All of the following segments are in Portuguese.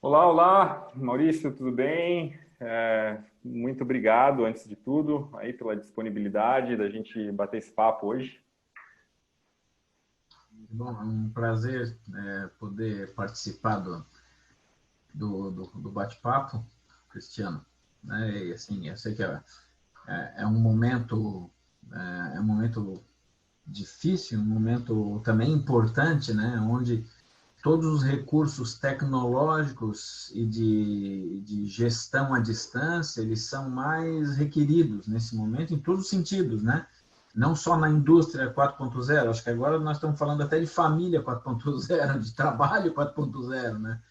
Olá, olá, Maurício, tudo bem? Muito obrigado, antes de tudo, aí pela disponibilidade da gente bater esse papo hoje. Bom, é um prazer poder participar do bate-papo, Cristiano. Né? E, assim, eu sei que é um momento difícil, um momento também importante, né? Onde todos os recursos tecnológicos e de gestão à distância, eles são mais requeridos nesse momento, em todos os sentidos, né? Não só na indústria 4.0, acho que agora nós estamos falando até de família 4.0, de trabalho 4.0, né?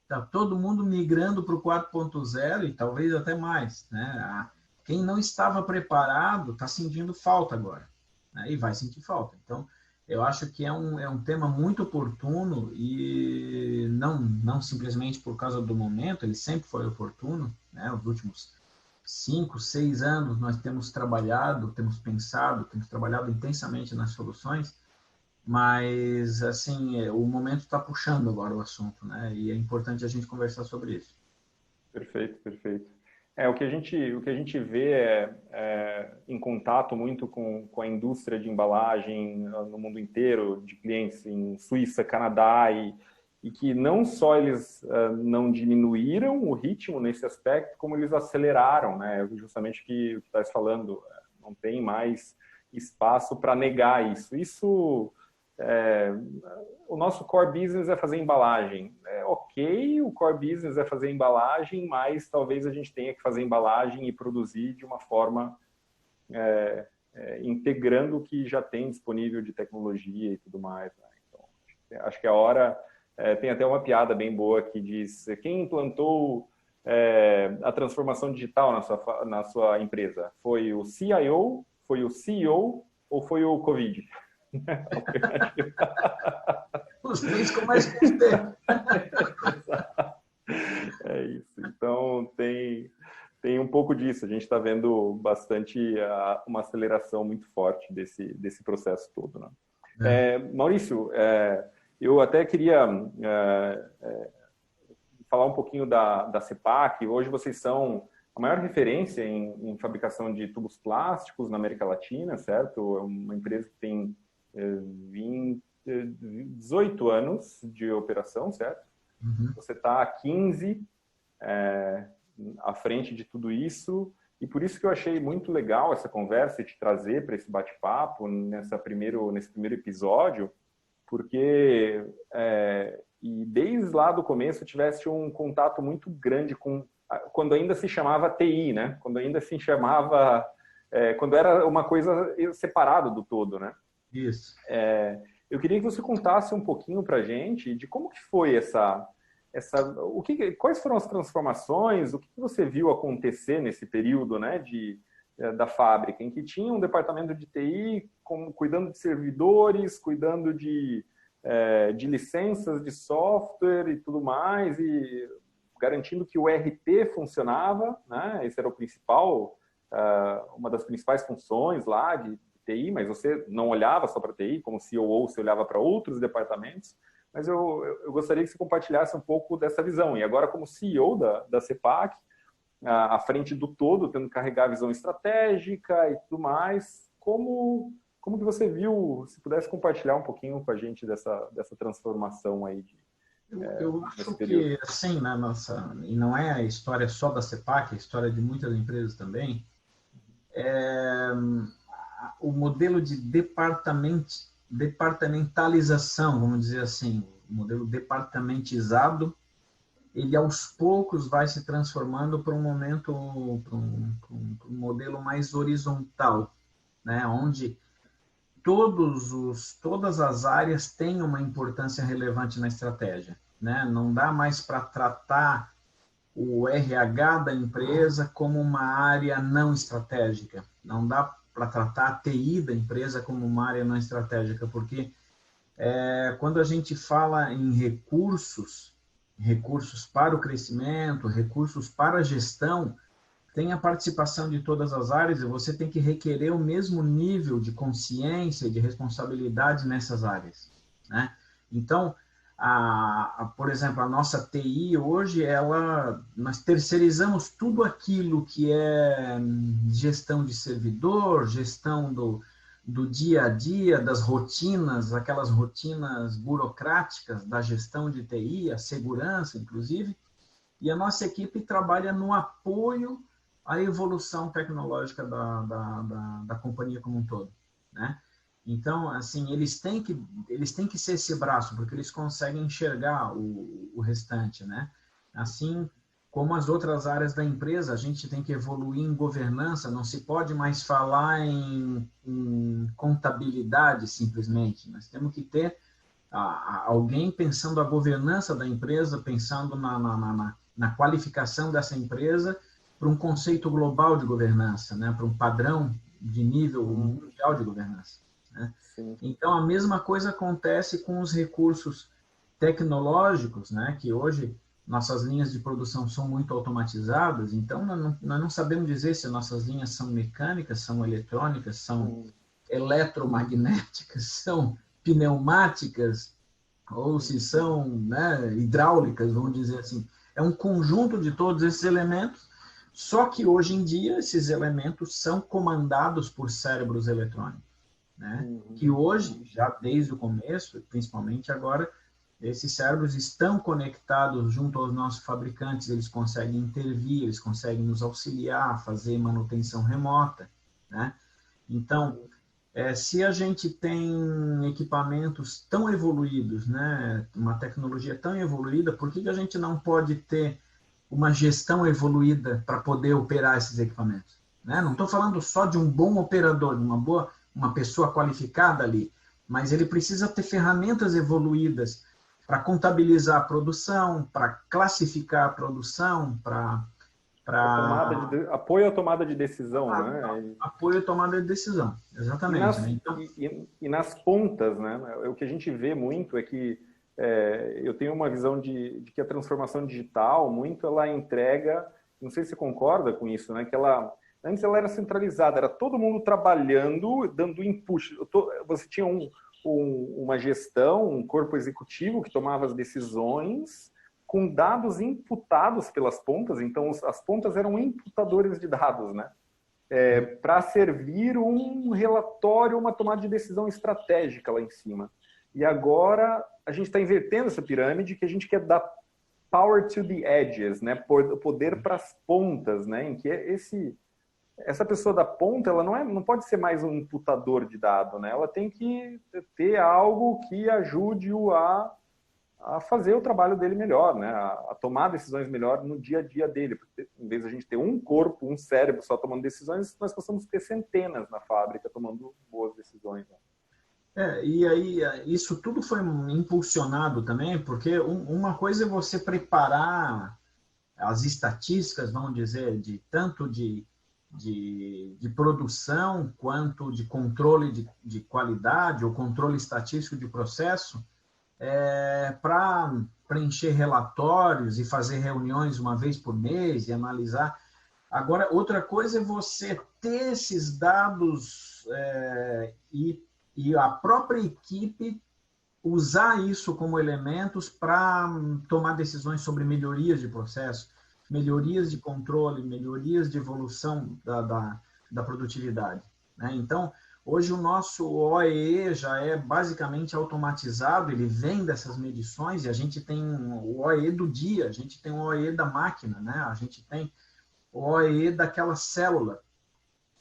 Está todo mundo migrando para o 4.0 e talvez até mais, né? Quem não estava preparado está sentindo falta agora, né? E vai sentir falta. Então, eu acho que é um tema muito oportuno e não simplesmente por causa do momento, ele sempre foi oportuno, né? Os últimos 5, 6 anos nós temos trabalhado, temos pensado, temos trabalhado intensamente nas soluções, mas assim, o momento está puxando agora o assunto, né? E é importante a gente conversar sobre isso. Perfeito, perfeito. O que a gente vê em contato muito com a indústria de embalagem no mundo inteiro, de clientes em Suíça, Canadá, e que não só eles não diminuíram o ritmo nesse aspecto, como eles aceleraram, né? Justamente o que estás falando, não tem mais espaço para negar isso. É, o nosso core business é fazer embalagem. É ok, o core business é fazer embalagem, mas talvez a gente tenha que fazer embalagem e produzir de uma forma integrando o que já tem disponível de tecnologia e tudo mais. Né? Então, acho que a hora... tem até uma piada bem boa que diz: quem implantou a transformação digital na sua empresa? Foi o CIO, foi o CEO ou foi o Covid? Os três com mais custo. É isso. Então, tem um pouco disso. A gente está vendo bastante uma aceleração muito forte desse processo todo. Né? Maurício, eu até queria falar um pouquinho da CEPAC. Hoje vocês são a maior referência em fabricação de tubos plásticos na América Latina, certo? É uma empresa que tem 18 anos de operação, certo? Uhum. Você está há 15 à frente de tudo isso, e por isso que eu achei muito legal essa conversa e te trazer para esse bate-papo nesse primeiro episódio, porque e desde lá do começo tivesse um contato muito grande com quando ainda se chamava TI, né? Quando ainda se chamava quando era uma coisa separada do todo, né? Isso. Eu queria que você contasse um pouquinho para a gente de como que foi quais foram as transformações, o que você viu acontecer nesse período, né, da fábrica, em que tinha um departamento de TI cuidando de servidores, cuidando de licenças de software e tudo mais, e garantindo que o RP funcionava, né? Esse era o principal, uma das principais funções lá de TI, mas você não olhava só para TI, como COO, você olhava para outros departamentos, mas eu gostaria que você compartilhasse um pouco dessa visão. E agora, como CEO da CEPAC, à frente do todo, tendo que carregar a visão estratégica e tudo mais, como que você viu, se pudesse compartilhar um pouquinho com a gente dessa transformação aí Eu nesse acho período? que, assim, e não é a história só da CEPAC, é a história de muitas empresas também, o modelo de departamentalização, vamos dizer assim, o modelo departamentizado, ele aos poucos vai se transformando para um momento, para um modelo mais horizontal, né? Onde todas as áreas têm uma importância relevante na estratégia, né? Não dá mais para tratar o RH da empresa como uma área não estratégica. Não dá para tratar a TI da empresa como uma área não estratégica, porque quando a gente fala em recursos para o crescimento, recursos para a gestão, tem a participação de todas as áreas e você tem que requerer o mesmo nível de consciência e de responsabilidade nessas áreas, né? Então, Por exemplo, a nossa TI hoje, nós terceirizamos tudo aquilo que é gestão de servidor, gestão do dia a dia, das rotinas, aquelas rotinas burocráticas da gestão de TI, a segurança, inclusive, e a nossa equipe trabalha no apoio à evolução tecnológica da companhia como um todo, né? Então, assim, eles têm que ser esse braço, porque eles conseguem enxergar o restante, né? Assim como as outras áreas da empresa, a gente tem que evoluir em governança, não se pode mais falar em contabilidade simplesmente. Nós temos que ter alguém pensando a governança da empresa, pensando na qualificação dessa empresa para um conceito global de governança, né? Para um padrão de nível mundial de governança. Né? Então, a mesma coisa acontece com os recursos tecnológicos, né? Que hoje nossas linhas de produção são muito automatizadas, então nós não sabemos dizer se nossas linhas são mecânicas, são eletrônicas, são eletromagnéticas, são pneumáticas, ou se são, né, hidráulicas, vamos dizer assim. É um conjunto de todos esses elementos, só que hoje em dia esses elementos são comandados por cérebros eletrônicos. Né? Que hoje, já desde o começo, principalmente agora, esses cérebros estão conectados junto aos nossos fabricantes, eles conseguem intervir, eles conseguem nos auxiliar, fazer manutenção remota. Né? Então, se a gente tem equipamentos tão evoluídos, né? Uma tecnologia tão evoluída, por que a gente não pode ter uma gestão evoluída para poder operar esses equipamentos? Né? Não estou falando só de um bom operador, de uma pessoa qualificada ali, mas ele precisa ter ferramentas evoluídas para contabilizar a produção, para classificar a produção, para apoio à tomada de decisão, né? Apoio à tomada de decisão, exatamente. E nas pontas, né? O que a gente vê muito é que eu tenho uma visão de que a transformação digital, muito ela entrega, não sei se você concorda com isso, né? Que antes ela era centralizada, era todo mundo trabalhando, dando input. Você tinha uma gestão, um corpo executivo que tomava as decisões com dados imputados pelas pontas, então as pontas eram imputadores de dados, né? Para servir um relatório, uma tomada de decisão estratégica lá em cima. E agora a gente está invertendo essa pirâmide, que a gente quer dar power to the edges, né? Poder para as pontas, né? Em que essa pessoa da ponta, ela não pode ser mais um imputador de dado, né? Ela tem que ter algo que ajude-o a fazer o trabalho dele melhor, né? A tomar decisões melhor no dia a dia dele. Porque, em vez de a gente ter um corpo, um cérebro só tomando decisões, nós possamos ter centenas na fábrica tomando boas decisões. Né? E aí isso tudo foi impulsionado também, porque uma coisa é você preparar as estatísticas, vamos dizer, tanto de produção quanto de controle de qualidade ou controle estatístico de processo, para preencher relatórios e fazer reuniões uma vez por mês e analisar. Agora, outra coisa é você ter esses dados e a própria equipe usar isso como elementos para tomar decisões sobre melhorias de processo, melhorias de controle, melhorias de evolução da produtividade. Né? Então, hoje o nosso OEE já é basicamente automatizado, ele vem dessas medições e a gente tem o OEE do dia, a gente tem o OEE da máquina, né? A gente tem o OEE daquela célula.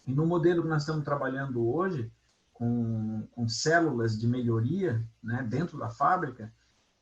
E no modelo que nós estamos trabalhando hoje, com células de melhoria, né, dentro da fábrica,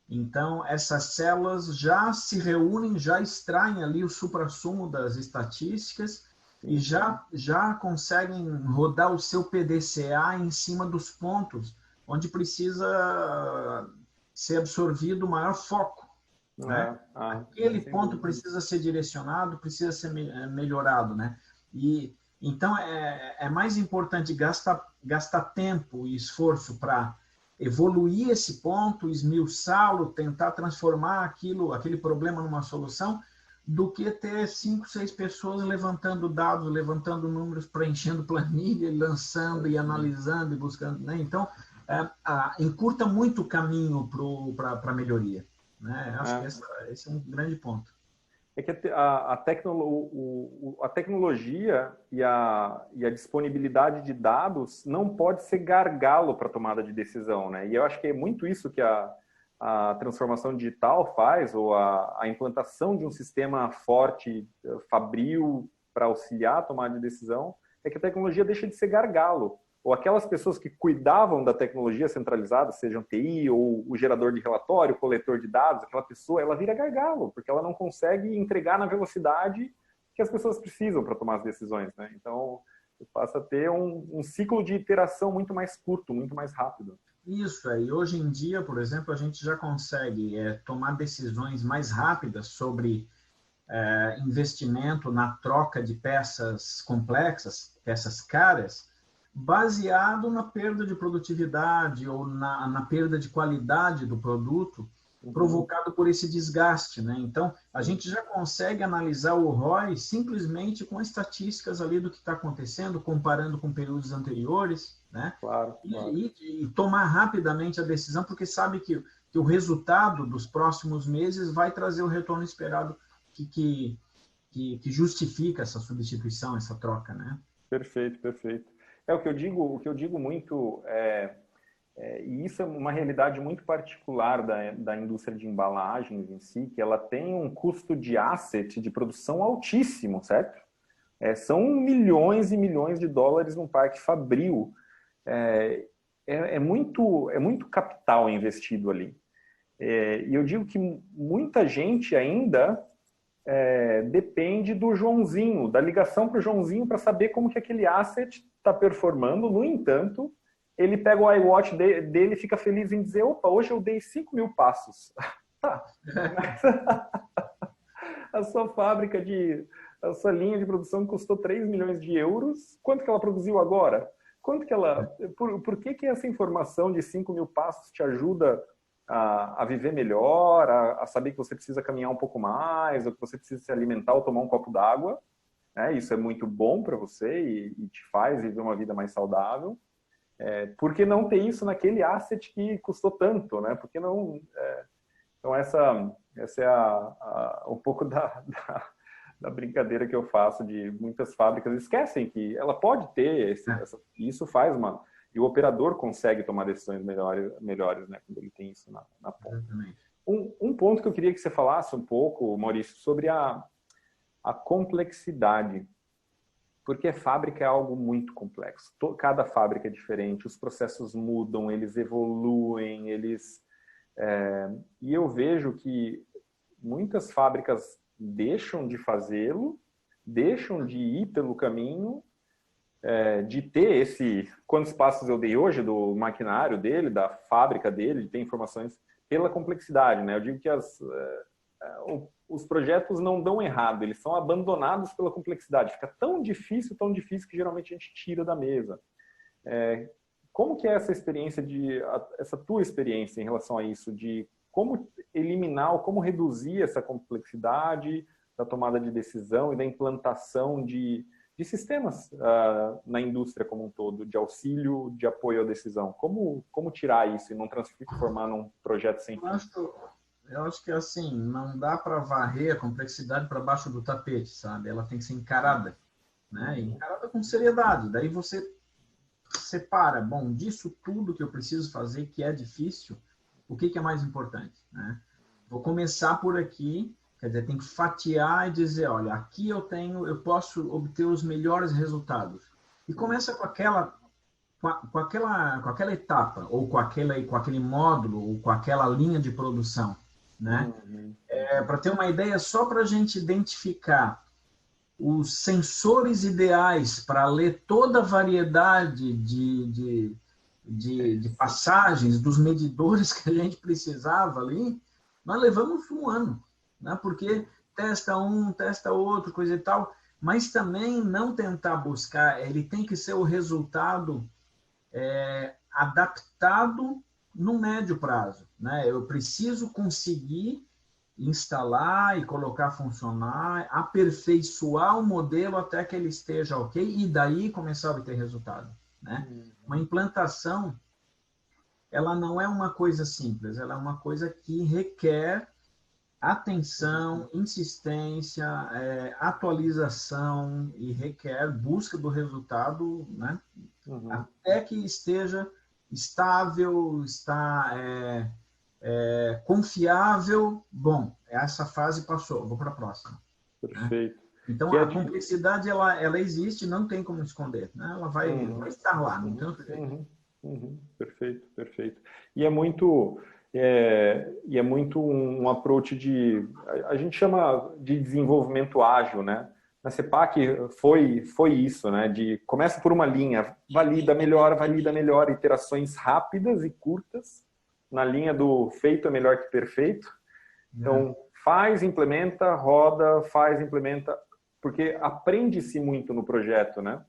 então essas células já se reúnem, já extraem ali o suprassumo das estatísticas e já conseguem rodar o seu PDCA em cima dos pontos onde precisa ser absorvido o maior foco. Né? Aquele ponto precisa ser direcionado, precisa ser melhorado. Né? E então é mais importante gastar tempo e esforço para evoluir esse ponto, esmiuçá-lo, tentar transformar aquele problema numa solução, do que ter 5, 6 pessoas levantando dados, levantando números, preenchendo planilha, lançando e analisando e buscando. Né? Então, encurta muito o caminho para a melhoria. Né? Acho que esse é um grande ponto. É que a tecnologia e a disponibilidade de dados não pode ser gargalo para a tomada de decisão, né? E eu acho que é muito isso que a transformação digital faz, ou a implantação de um sistema forte, fabril, para auxiliar a tomada de decisão, é que a tecnologia deixa de ser gargalo. Ou aquelas pessoas que cuidavam da tecnologia centralizada, sejam TI ou o gerador de relatório, o coletor de dados, aquela pessoa, ela vira gargalo, porque ela não consegue entregar na velocidade que as pessoas precisam para tomar as decisões, né? Então, passa a ter um ciclo de iteração muito mais curto, muito mais rápido. Isso aí. Hoje em dia, por exemplo, a gente já consegue tomar decisões mais rápidas sobre investimento na troca de peças complexas, peças caras, baseado na perda de produtividade ou na perda de qualidade do produto provocado por esse desgaste, né? Então, a gente já consegue analisar o ROI simplesmente com estatísticas ali do que está acontecendo, comparando com períodos anteriores, né? Claro. E tomar rapidamente a decisão, porque sabe que o resultado dos próximos meses vai trazer o retorno esperado que justifica essa substituição, essa troca, né? Perfeito. O que eu digo muito e isso é uma realidade muito particular da indústria de embalagens em si, que ela tem um custo de asset, de produção altíssimo, certo? São milhões e milhões de dólares num parque fabril. É muito capital investido ali. E eu digo que muita gente ainda depende do Joãozinho, da ligação para o Joãozinho para saber como que aquele asset está performando. No entanto, ele pega o iWatch dele e fica feliz em dizer: opa, hoje eu dei 5.000 passos. Tá. A sua fábrica a sua linha de produção custou 3 milhões de euros. Quanto que ela produziu agora? Por que essa informação de 5.000 passos te ajuda a viver melhor, a saber que você precisa caminhar um pouco mais, ou que você precisa se alimentar ou tomar um copo d'água? Isso é muito bom para você e te faz viver uma vida mais saudável. Por que não ter isso naquele asset que custou tanto, né? Por que não... Então, essa é um pouco da brincadeira que eu faço de muitas fábricas. Esquecem que ela pode ter isso faz uma... E o operador consegue tomar decisões melhores, né, quando ele tem isso na ponta. Um ponto que eu queria que você falasse um pouco, Maurício, sobre a complexidade. Porque fábrica é algo muito complexo. Cada fábrica é diferente, os processos mudam, eles evoluem, e eu vejo que muitas fábricas deixam de fazê-lo, deixam de ir pelo caminho, de ter quantos passos eu dei hoje do maquinário dele, da fábrica dele, de ter informações pela complexidade, né? Eu digo que os projetos não dão errado, eles são abandonados pela complexidade. Fica tão difícil que geralmente a gente tira da mesa. Como que é essa experiência, essa tua experiência em relação a isso, de como eliminar ou como reduzir essa complexidade da tomada de decisão e da implantação de sistemas na indústria como um todo, de auxílio, de apoio à decisão? Como tirar isso e não transformar num projeto sem fim? Eu acho que assim, não dá para varrer a complexidade para baixo do tapete, sabe? Ela tem que ser encarada, né? Encarada com seriedade. Daí você separa, bom, disso tudo que eu preciso fazer, que é difícil, o que é mais importante, né? Vou começar por aqui, quer dizer, tem que fatiar e dizer, olha, aqui eu posso obter os melhores resultados. E começa com aquela etapa, ou com aquele módulo, ou com aquela linha de produção, né? Para ter uma ideia, só para a gente identificar os sensores ideais para ler toda a variedade de passagens dos medidores que a gente precisava ali, nós levamos um ano, né? Porque testa um, testa outro, coisa e tal, mas também não tentar buscar, ele tem que ser o resultado adaptado no médio prazo, né? Eu preciso conseguir instalar e colocar a funcionar, aperfeiçoar o modelo até que ele esteja ok, e daí começar a obter resultado, né? Uma implantação ela não é uma coisa simples, ela é uma coisa que requer atenção, insistência, atualização e requer busca do resultado, né? Até que esteja estável, confiável. Bom, essa fase passou, vou para a próxima. Perfeito. Né? Então, a complexidade, ela existe, não tem como esconder. Né? Ela vai estar lá, não tem outro jeito. Perfeito, perfeito. E é muito um approach a gente chama de desenvolvimento ágil, né? Na CEPAC foi isso, né? Começa por uma linha, valida melhor, iterações rápidas e curtas, na linha do feito é melhor que perfeito. Então, faz, implementa, roda, faz, implementa, porque aprende-se muito no projeto, né?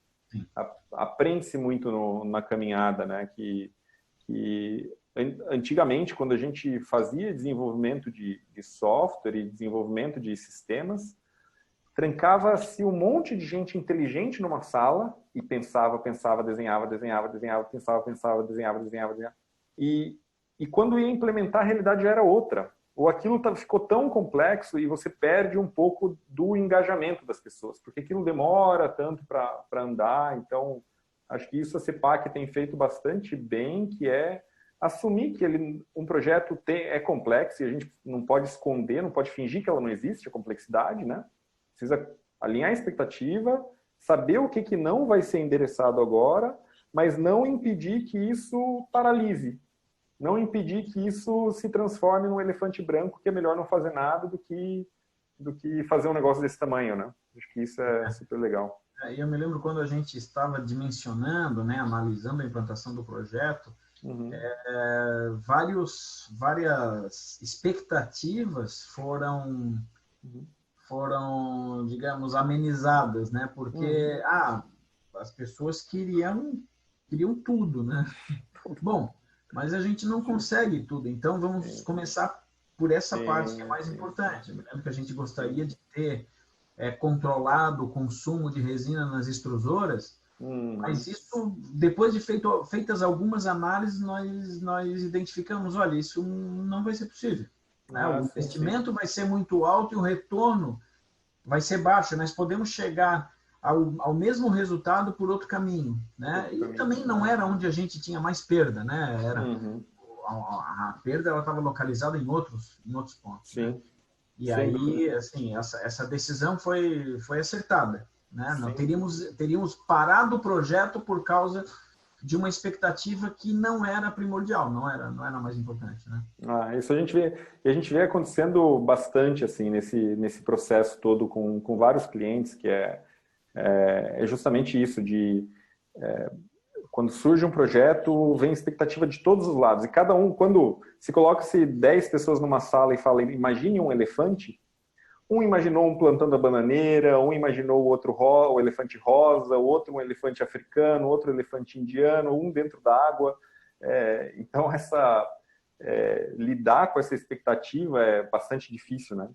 Aprende-se muito na caminhada, né? Que antigamente, quando a gente fazia desenvolvimento de software e desenvolvimento de sistemas, trancava-se um monte de gente inteligente numa sala e pensava, desenhava, pensava, desenhava. E quando ia implementar, a realidade já era outra. Ou aquilo ficou tão complexo e você perde um pouco do engajamento das pessoas, porque aquilo demora tanto para andar. Então, acho que isso a CEPAC tem feito bastante bem, que é assumir que um projeto é complexo e a gente não pode esconder, não pode fingir que ela não existe, a complexidade, né? Precisa alinhar a expectativa, saber o que não vai ser endereçado agora, mas não impedir que isso paralise. Não impedir que isso se transforme num elefante branco, que é melhor não fazer nada do que fazer um negócio desse tamanho, né? Acho que isso é super legal. Eu me lembro quando a gente estava dimensionando, né, analisando a implantação do projeto, várias expectativas foram, digamos, amenizadas, né? Porque as pessoas queriam tudo, né? Bom, mas a gente não consegue tudo, então vamos começar por essa parte que é mais importante. Eu me lembro que a gente gostaria de ter controlado o consumo de resina nas extrusoras, mas isso, depois de feitas algumas análises, nós identificamos, olha, isso não vai ser possível. Né? O investimento vai ser muito alto e o retorno vai ser baixo. Nós podemos chegar ao mesmo resultado por outro caminho, né? E também não era onde a gente tinha mais perda, né? A perda ela estava localizada em outros pontos. Sim. Né? E aí, assim, essa decisão foi acertada, né? Não teríamos parado o projeto por causa de uma expectativa que não era primordial, não era mais importante, né? Isso a gente vê acontecendo bastante assim nesse processo todo com vários clientes, que é justamente isso quando surge um projeto, vem expectativa de todos os lados. E cada um, quando se coloca-se 10 pessoas numa sala e fala, imagine um elefante, um imaginou um plantando a bananeira, um imaginou o elefante rosa, o outro um elefante africano, outro elefante indiano, um dentro da água. Então, lidar com essa expectativa é bastante difícil, né?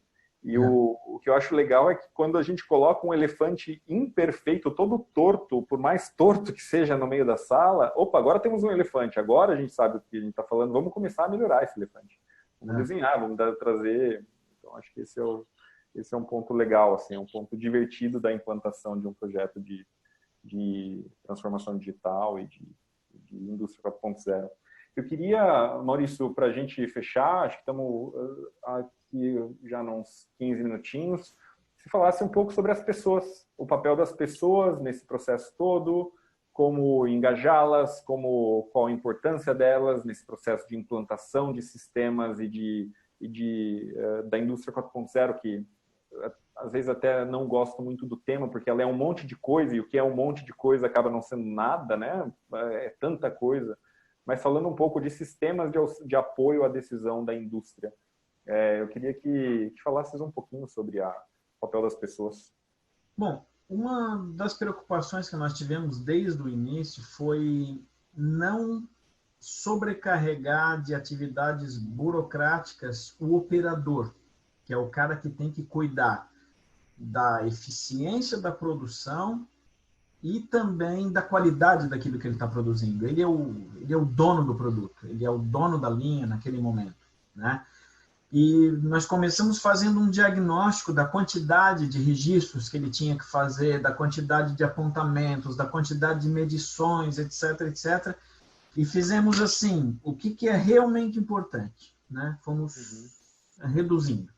E o que eu acho legal é que quando a gente coloca um elefante imperfeito, todo torto, por mais torto que seja no meio da sala, opa, agora temos um elefante, agora a gente sabe o que a gente está falando, vamos começar a melhorar esse elefante. Vamos desenhar, vamos trazer... Então, acho que esse é um ponto legal, assim, é um ponto divertido da implantação de um projeto de transformação digital e de indústria 4.0. Eu queria, Maurício, para a gente fechar, acho que estamos aqui já uns 15 minutinhos, se falasse um pouco sobre as pessoas, o papel das pessoas nesse processo todo, como engajá-las, qual a importância delas nesse processo de implantação de sistemas da indústria 4.0, que às vezes até não gosto muito do tema, porque ela é um monte de coisa, e o que é um monte de coisa acaba não sendo nada, né? É tanta coisa. Mas falando um pouco de sistemas de apoio à decisão da indústria, eu queria que falasses um pouquinho sobre o papel das pessoas. Bom, uma das preocupações que nós tivemos desde o início foi não sobrecarregar de atividades burocráticas o operador, que é o cara que tem que cuidar da eficiência da produção e também da qualidade daquilo que ele está produzindo. Ele é o dono do produto, ele é o dono da linha naquele momento, né? E nós começamos fazendo um diagnóstico da quantidade de registros que ele tinha que fazer, da quantidade de apontamentos, da quantidade de medições, etc, etc. E fizemos assim, o que é realmente importante, né? Fomos reduzindo,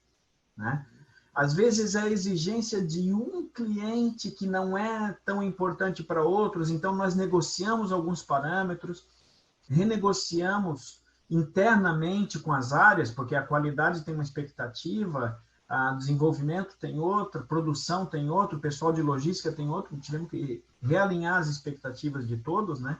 né? Às vezes a exigência de um cliente que não é tão importante para outros, então nós negociamos alguns parâmetros, renegociamos internamente com as áreas, porque a qualidade tem uma expectativa, a desenvolvimento tem outra, produção tem outra, o pessoal de logística tem outro, tivemos que realinhar as expectativas de todos, né?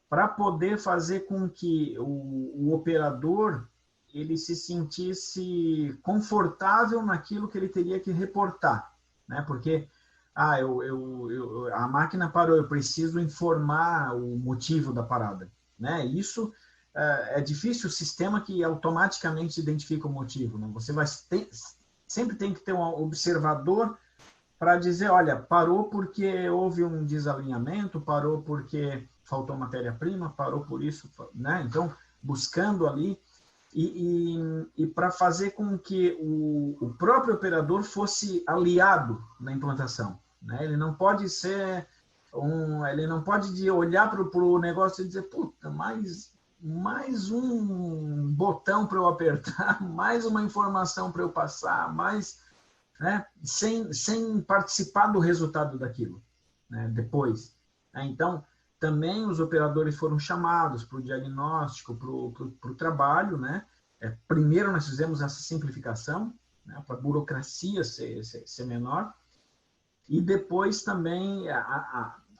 Para poder fazer com que o operador ele se sentisse confortável naquilo que ele teria que reportar, né? Porque a máquina parou, eu preciso informar o motivo da parada, né? Isso é difícil o sistema que automaticamente identifica o motivo, né? Você sempre tem que ter um observador para dizer, olha, parou porque houve um desalinhamento, parou porque faltou matéria-prima, parou por isso, né? Então, buscando ali e para fazer com que o próprio operador fosse aliado na implantação, né? Ele não pode ser ele não pode olhar para o negócio e dizer, puta, mais um botão para eu apertar, mais uma informação para eu passar, né? Sem participar do resultado daquilo, né? Depois, né? Então, também os operadores foram chamados para o diagnóstico, para o trabalho, né? Primeiro nós fizemos essa simplificação, né? Para a burocracia ser menor, e depois também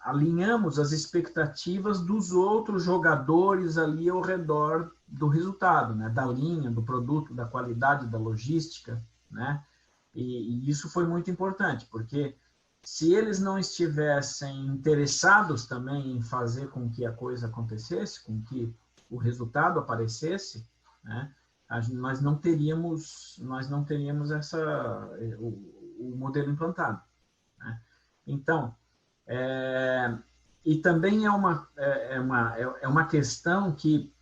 alinhamos as expectativas dos outros jogadores ali ao redor do resultado, né? Da linha, do produto, da qualidade, da logística, né? E isso foi muito importante, porque se eles não estivessem interessados também em fazer com que a coisa acontecesse, com que o resultado aparecesse, né, nós não teríamos o modelo implantado, né? Então, e também é uma questão que,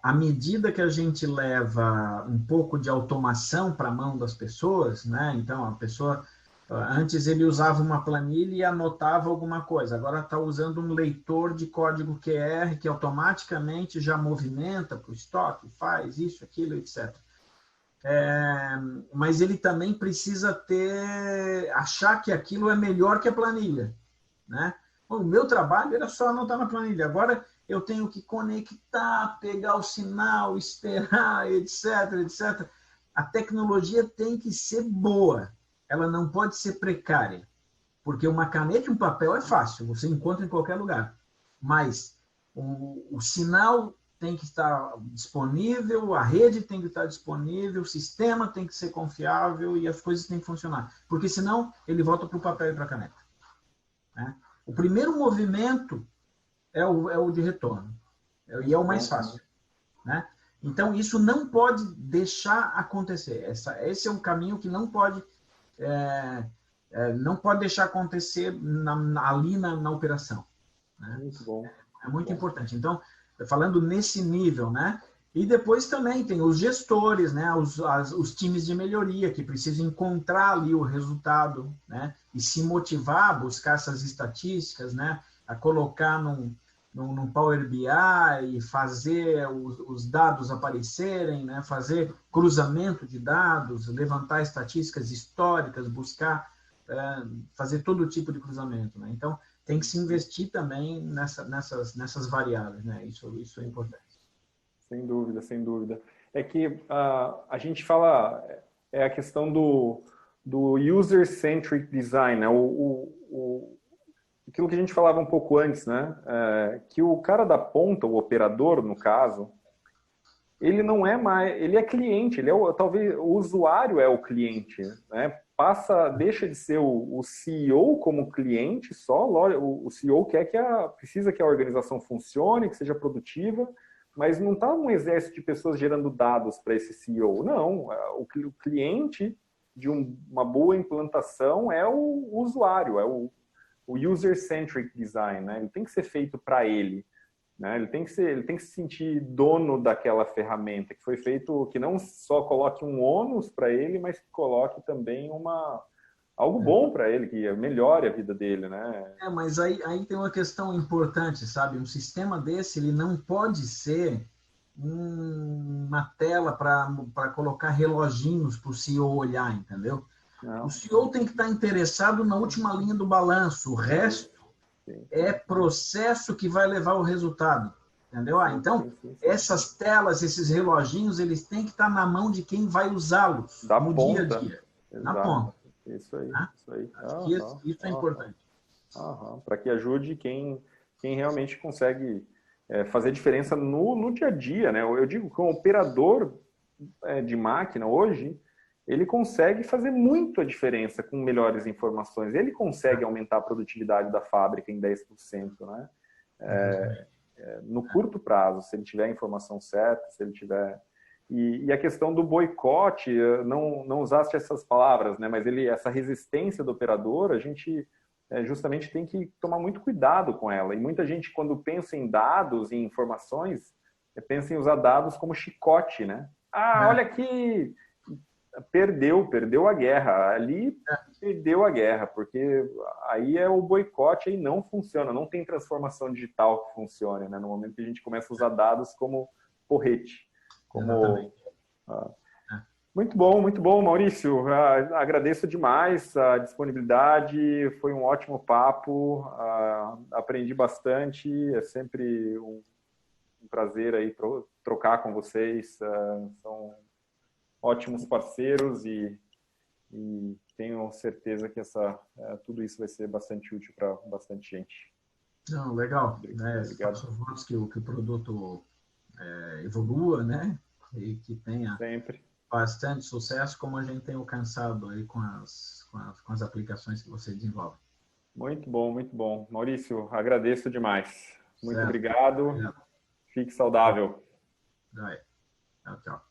à medida que a gente leva um pouco de automação para a mão das pessoas, né? Então, a pessoa, antes ele usava uma planilha e anotava alguma coisa, agora está usando um leitor de código QR que automaticamente já movimenta para o estoque, faz isso, aquilo, etc. Mas ele também precisa achar que aquilo é melhor que a planilha, né? O meu trabalho era só anotar na planilha, agora eu tenho que conectar, pegar o sinal, esperar, etc, etc. A tecnologia tem que ser boa, ela não pode ser precária, porque uma caneta e um papel é fácil, você encontra em qualquer lugar, mas o sinal tem que estar disponível, a rede tem que estar disponível, o sistema tem que ser confiável e as coisas têm que funcionar, porque senão ele volta para o papel e para a caneta, né? O primeiro movimento é o de retorno, e é o mais fácil, né? Então, isso não pode deixar acontecer. Esse é um caminho que não pode deixar acontecer ali na operação, né? Muito bom. É muito importante. Então, falando nesse nível, né? E depois também tem os gestores, né? Os times de melhoria que precisam encontrar ali o resultado, né? E se motivar a buscar essas estatísticas, né? A colocar num Power BI e fazer os dados aparecerem, né? Fazer cruzamento de dados, levantar estatísticas históricas, buscar fazer todo tipo de cruzamento, né? Então, tem que se investir também nessas variáveis, né? Isso é importante. Sem dúvida, sem dúvida. É que a gente fala, a questão do user-centric design, né? Aquilo que a gente falava um pouco antes, né? Que o cara da ponta, o operador, no caso, ele não é mais, ele é cliente, talvez o usuário é o cliente, né? Deixa de ser o CEO como cliente só, o CEO precisa que a organização funcione, que seja produtiva, mas não está um exército de pessoas gerando dados para esse CEO, não. O cliente de uma boa implantação é o usuário, o user-centric design, né? Ele tem que ser feito para ele, né? Ele tem que se sentir dono daquela ferramenta, que foi feito, que não só coloque um ônus para ele, mas que coloque também algo bom para ele, que melhore a vida dele, né? Mas aí tem uma questão importante, sabe? Um sistema desse, ele não pode ser uma tela para colocar reloginhos para o CEO olhar, entendeu? Não. O CEO tem que estar interessado na última linha do balanço, o resto é processo que vai levar o resultado, entendeu? Então, essas telas, esses reloginhos, eles têm que estar na mão de quem vai usá-los no dia a dia, na ponta. Isso aí, né? isso aí. Acho que isso é importante. Para que ajude quem realmente consegue fazer diferença no dia a dia, né? Eu digo que um operador de máquina hoje, ele consegue fazer muito a diferença com melhores informações. Ele consegue aumentar a produtividade da fábrica em 10%, né? No curto prazo, se ele tiver a informação certa, se ele tiver... E a questão do boicote, não usaste essas palavras, né? Mas essa resistência do operador, a gente justamente tem que tomar muito cuidado com ela. E muita gente, quando pensa em dados, em informações, pensa em usar dados como chicote, né? Olha aqui, perdeu a guerra. Ali perdeu a guerra, porque aí o boicote, aí não funciona, não tem transformação digital que funcione, né? No momento que a gente começa a usar dados como porrete. Muito bom, Maurício. Agradeço demais a disponibilidade, foi um ótimo papo, aprendi bastante, é sempre um prazer aí trocar com vocês, são ótimos parceiros e tenho certeza que tudo isso vai ser bastante útil para bastante gente. Não, legal. Obrigado. Faço votos que o produto evolua, né? E que tenha sempre bastante sucesso, como a gente tem alcançado aí com as aplicações que você desenvolve. Muito bom. Maurício, agradeço demais. Muito Certo. obrigado. Fique saudável. Tchau.